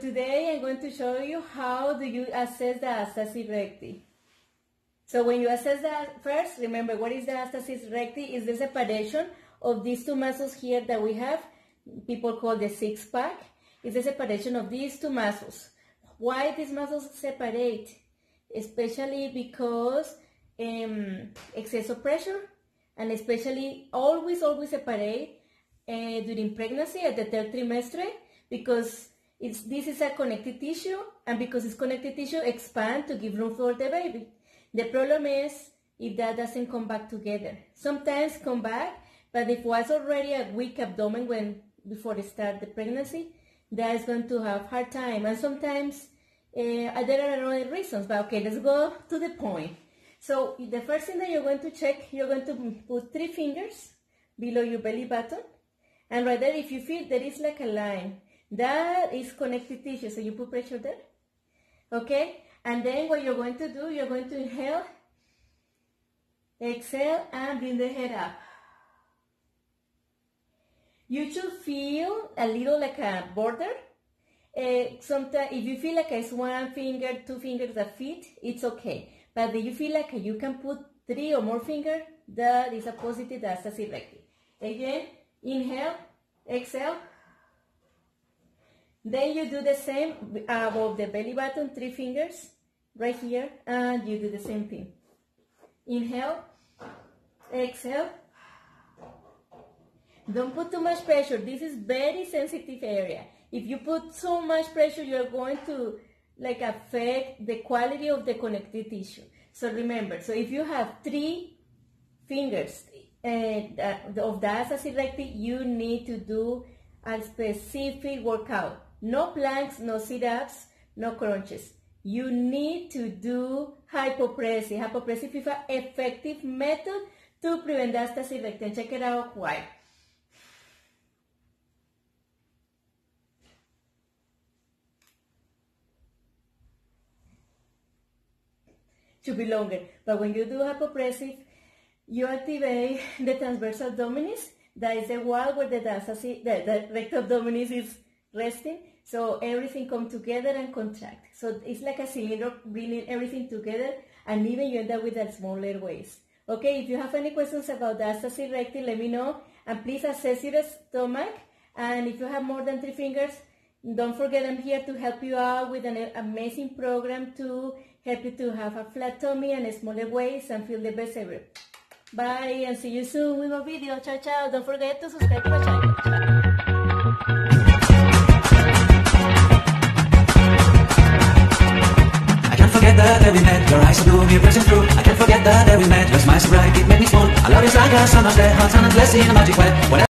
today I'm going to show you how do you assess the diastasis recti. So when you assess that, first remember what is the diastasis recti? Is the separation of these two muscles here that we have, people call the six-pack. It's the separation of these two muscles. Why these muscles separate? Especially because excess of pressure, and especially always separate during pregnancy at the third trimester, because this is a connective tissue, and because it's connective tissue, expand to give room for the baby. The problem is if that doesn't come back together. Sometimes come back, but if it was already a weak abdomen before they start the pregnancy, that is going to have hard time. And sometimes there are other reasons, but okay, let's go to the point. So the first thing that you're going to check, you're going to put 3 fingers below your belly button, and right there, if you feel there is like a line, that is connective tissue, so you put pressure there, okay? And then what you're going to do, you're going to inhale, exhale, and bring the head up. You should feel a little like a border. Sometimes if you feel like it's 1 finger, 2 fingers that fit, it's okay. But if you feel like you can put 3 or more fingers, that is a positive diastasis recti. Again, inhale, exhale. Then you do the same above the belly button, 3 fingers right here, and you do the same thing. Inhale, exhale. Don't put too much pressure. This is very sensitive area. If you put so much pressure, you're going to affect the quality of the connective tissue. So remember, so if you have 3 fingers of diastasis recti, you need to do a specific workout. No planks, no sit-ups, no crunches. You need to do hypopressive. Hypopressive is an effective method to prevent diastasis recti. And check it out why. Should be longer, but when you do hypopressive, you activate the transverse abdominis. That is the wall where the recto abdominis is resting. So everything comes together and contract. So it's like a cylinder bringing everything together, and even you end up with a smaller waist. Okay, if you have any questions about diastasis recti, let me know. And please assess your stomach. And if you have more than 3 fingers, don't forget I'm here to help you out with an amazing program to help you to have a flat tummy and a smaller waist and feel the best ever. Bye, and see you soon with more video. Ciao, ciao. Don't forget to subscribe to my channel. I can't forget the day we met. Your eyes are blue, you're pressing through. I can't forget the day we met. Your smile so bright, it made me swoon. I love you like a summer's day, hot and endless in a magic way.